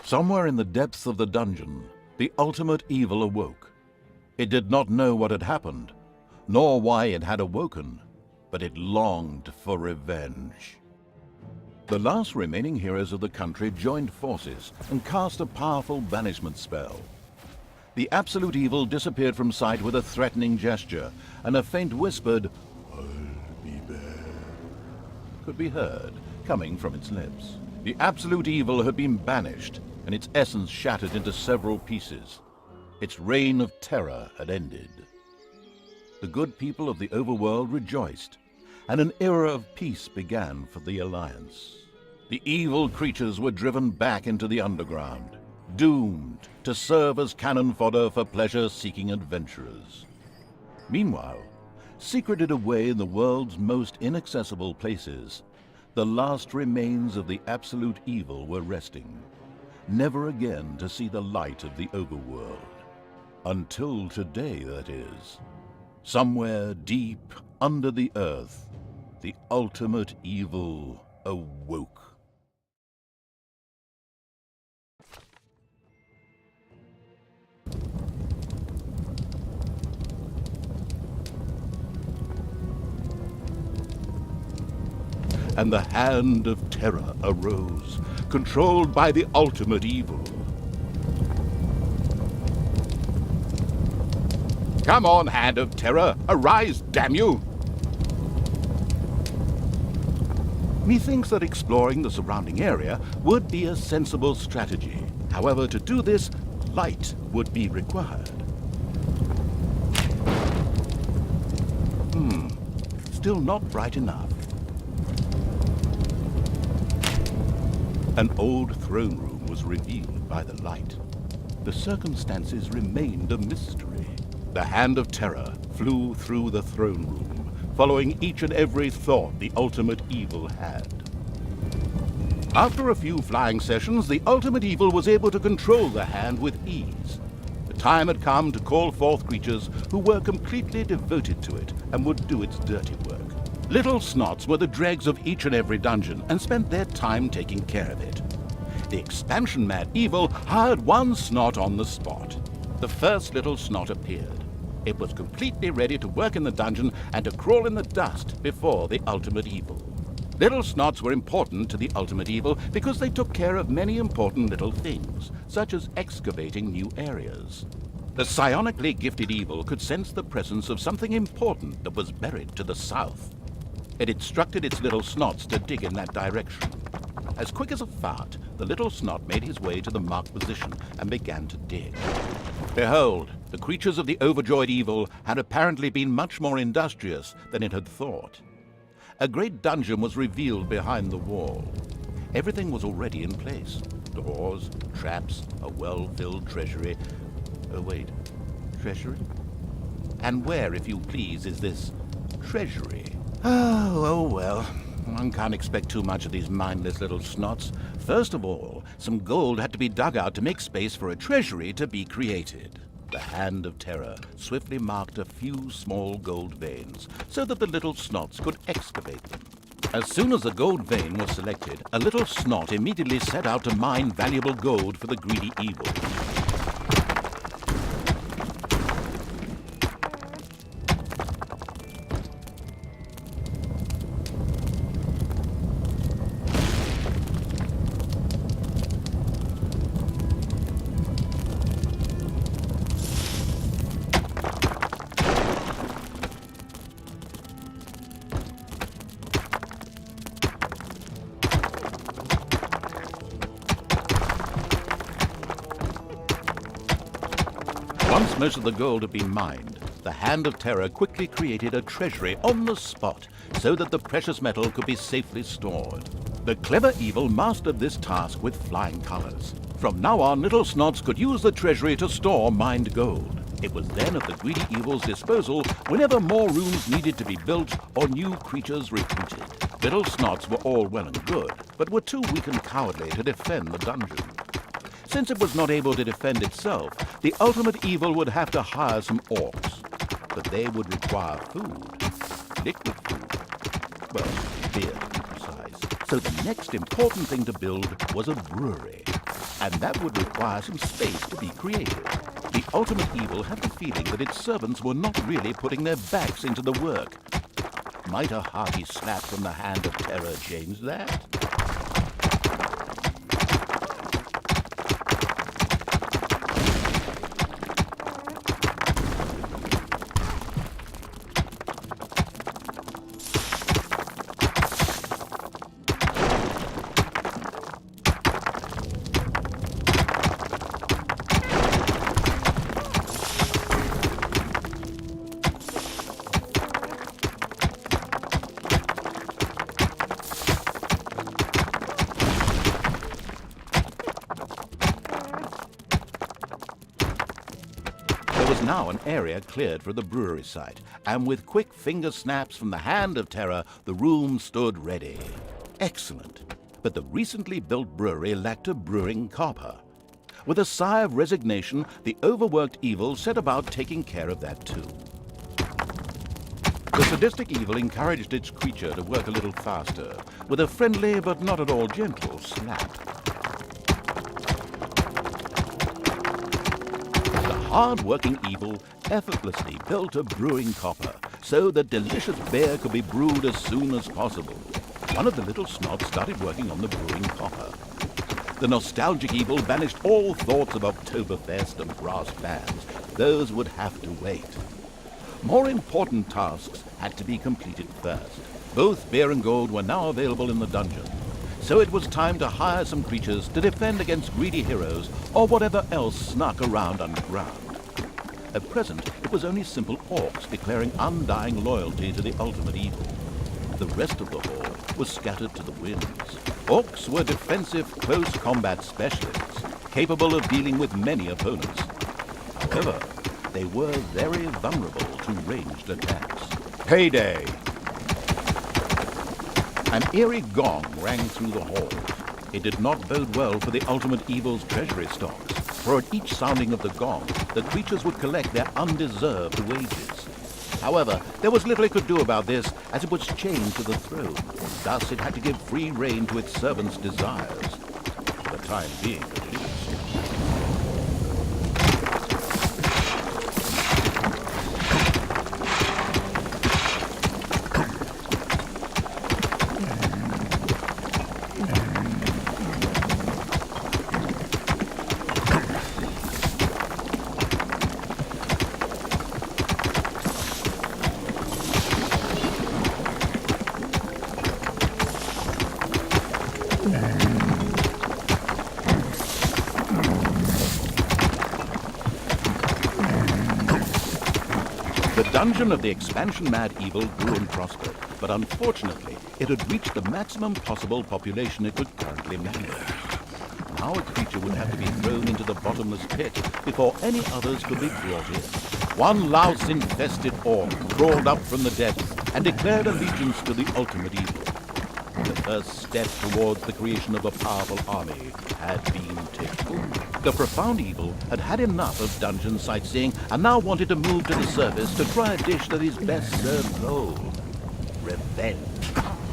Somewhere in the depths of the dungeon, the ultimate evil awoke. It did not know what had happened, nor why it had awoken, but it longed for revenge. The last remaining heroes of the country joined forces and cast a powerful banishment spell. The absolute evil disappeared from sight with a threatening gesture, and a faint whispered, "I'll be back," could be heard coming from its lips. The absolute evil had been banished, and its essence shattered into several pieces. Its reign of terror had ended. The good people of the overworld rejoiced, and an era of peace began for the Alliance. The evil creatures were driven back into the underground, doomed to serve as cannon fodder for pleasure-seeking adventurers. Meanwhile, secreted away in the world's most inaccessible places, the last remains of the absolute evil were resting, never again to see the light of the overworld. Until today, that is. Somewhere deep under the earth, the ultimate evil awoke. And the hand of terror arose, controlled by the ultimate evil. Come on, hand of terror, arise, damn you! Methinks that exploring the surrounding area would be a sensible strategy. However, to do this, light would be required. Still not bright enough. An old throne room was revealed by the light. The circumstances remained a mystery. The hand of terror flew through the throne room, following each and every thought the ultimate evil had. After a few flying sessions, the ultimate evil was able to control the hand with ease. The time had come to call forth creatures who were completely devoted to it and would do its dirty work. Little Snots were the dregs of each and every dungeon and spent their time taking care of it. The expansion-mad evil hired one Snot on the spot. The first Little Snot appeared. It was completely ready to work in the dungeon and to crawl in the dust before the ultimate evil. Little Snots were important to the ultimate evil because they took care of many important little things, such as excavating new areas. The psionically gifted evil could sense the presence of something important that was buried to the south. It instructed its Little Snots to dig in that direction. As quick as a fart, the Little Snot made his way to the marked position and began to dig. Behold, the creatures of the overjoyed evil had apparently been much more industrious than it had thought. A great dungeon was revealed behind the wall. Everything was already in place. Doors, traps, a well-filled treasury. Oh wait, treasury? And where, if you please, is this treasury? Oh well, one can't expect too much of these mindless little Snots. First of all, some gold had to be dug out to make space for a treasury to be created. The hand of terror swiftly marked a few small gold veins so that the Little Snots could excavate them. As soon as the gold vein was selected, a Little Snot immediately set out to mine valuable gold for the greedy evil. Once most of the gold had been mined, the Hand of Terror quickly created a treasury on the spot so that the precious metal could be safely stored. The clever evil mastered this task with flying colors. From now on, Little Snots could use the treasury to store mined gold. It was then at the greedy evil's disposal whenever more rooms needed to be built or new creatures recruited. Little Snots were all well and good, but were too weak and cowardly to defend the dungeon. Since it was not able to defend itself, the ultimate evil would have to hire some orcs. But they would require food. Liquid food. Well, beer to be precise. So the next important thing to build was a brewery. and that would require some space to be creative. The ultimate evil had the feeling that its servants were not really putting their backs into the work. Might a hearty slap from the hand of terror change that? There was now an area cleared for the brewery site, and with quick finger snaps from the hand of terror, the room stood ready. Excellent. But the recently built brewery lacked a brewing copper. With a sigh of resignation, the overworked evil set about taking care of that too. The sadistic evil encouraged its creature to work a little faster, with a friendly but not at all gentle slap. Hard-working evil effortlessly built a brewing copper so that delicious beer could be brewed as soon as possible. One of the little snots started working on the brewing copper. The nostalgic evil banished all thoughts of Oktoberfest and brass bands. Those would have to wait. More important tasks had to be completed first. Both beer and gold were now available in the dungeon, so it was time to hire some creatures to defend against greedy heroes or whatever else snuck around underground. At present, it was only simple orcs declaring undying loyalty to the ultimate evil. The rest of the horde was scattered to the winds. Orcs were defensive close combat specialists, capable of dealing with many opponents. However, they were very vulnerable to ranged attacks. Payday! An eerie gong rang through the hall. It did not bode well for the ultimate evil's treasury stocks, for at each sounding of the gong, the creatures would collect their undeserved wages. However, there was little it could do about this, as it was chained to the throne. Thus, it had to give free rein to its servants' desires. For the time being, at least. The dungeon of the expansion-mad evil grew and prospered, but unfortunately, it had reached the maximum possible population it could currently manage. Now a creature would have to be thrown into the bottomless pit before any others could be brought in. One louse-infested orc crawled up from the depths and declared allegiance to the ultimate evil. The first step towards the creation of a powerful army had been taken. The profound evil had had enough of dungeon sightseeing and now wanted to move to the surface to try a dish that is best served cold. Revenge.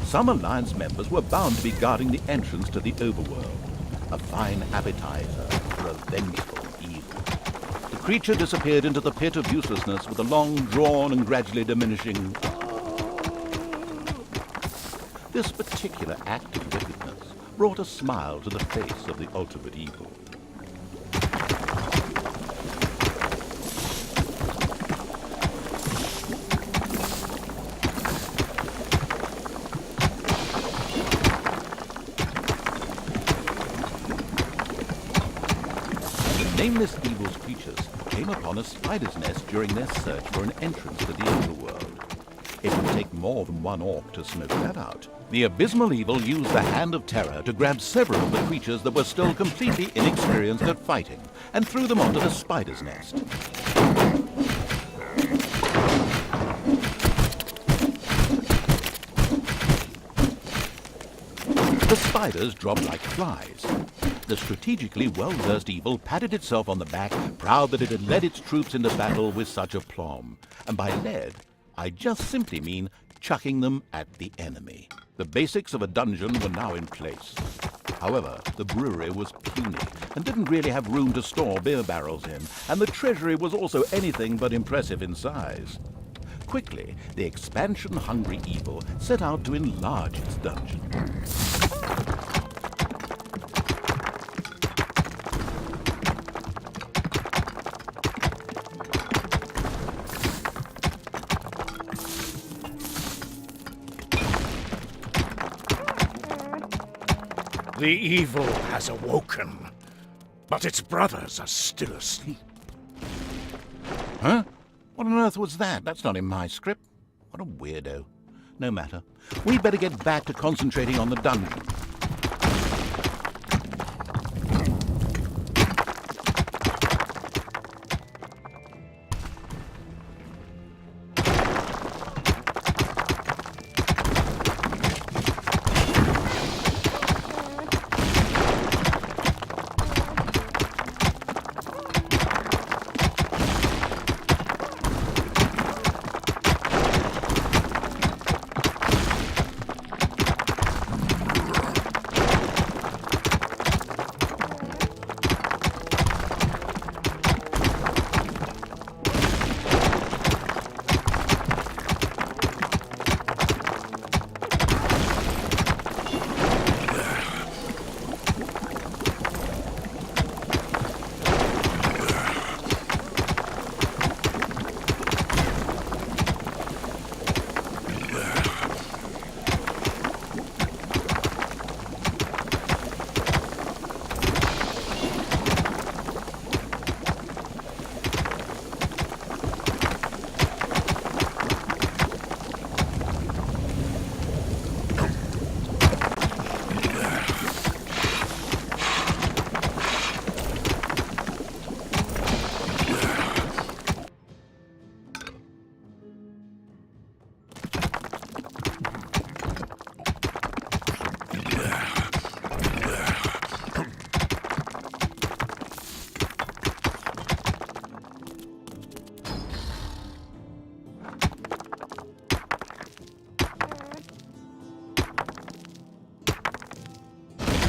Some Alliance members were bound to be guarding the entrance to the overworld. A fine appetizer for a vengeful evil. The creature disappeared into the pit of uselessness with a long-drawn and gradually diminishing This particular act of wickedness brought a smile to the face of the ultimate evil. The nameless evil's creatures came upon a spider's nest during their search for an entrance to the overworld. It would take more than one orc to smoke that out. The abysmal evil used the Hand of Terror to grab several of the creatures that were still completely inexperienced at fighting, and threw them onto the spider's nest. The spiders dropped like flies. The strategically well-versed evil patted itself on the back, proud that it had led its troops into battle with such aplomb. And by led, I just simply mean chucking them at the enemy. The basics of a dungeon were now in place. However, the brewery was puny and didn't really have room to store beer barrels in, and the treasury was also anything but impressive in size. Quickly, the expansion-hungry evil set out to enlarge its dungeon. The evil has awoken, but its brothers are still asleep. Huh? What on earth was that? That's not in my script. What a weirdo. No matter. We'd better get back to concentrating on the dungeon.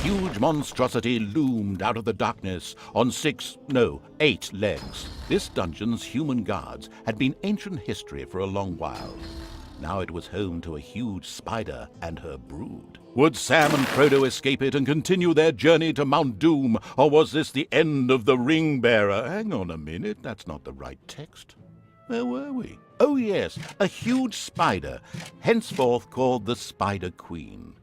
Huge monstrosity loomed out of the darkness on 8 legs. This dungeon's human guards had been ancient history for a long while. Now it was home to a huge spider and her brood. Would Sam and Frodo escape it and continue their journey to Mount Doom, or was this the end of the Ring-Bearer? Hang on a minute, that's not the right text. Where were we? Oh yes, a huge spider, henceforth called the Spider Queen.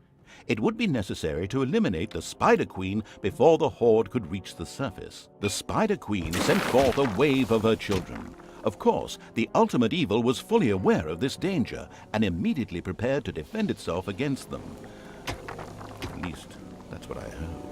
It would be necessary to eliminate the Spider Queen before the Horde could reach the surface. The Spider Queen sent forth a wave of her children. Of course, the ultimate evil was fully aware of this danger and immediately prepared to defend itself against them. At least, that's what I hope.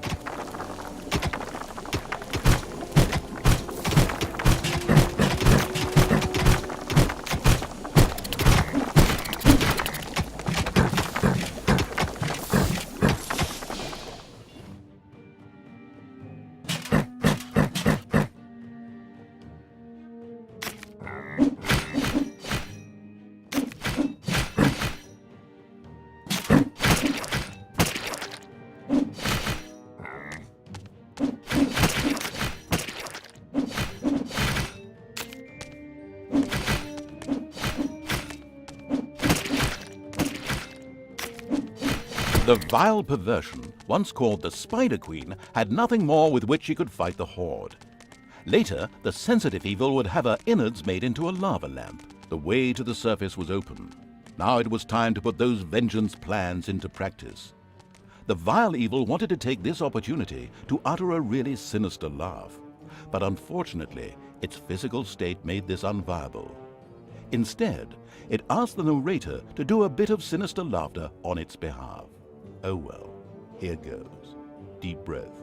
The vile perversion, once called the Spider Queen, had nothing more with which she could fight the Horde. Later, the sensitive evil would have her innards made into a lava lamp. The way to the surface was open. Now it was time to put those vengeance plans into practice. The vile evil wanted to take this opportunity to utter a really sinister laugh. But unfortunately, its physical state made this unviable. Instead, it asked the narrator to do a bit of sinister laughter on its behalf. Oh well, here goes. Deep breath.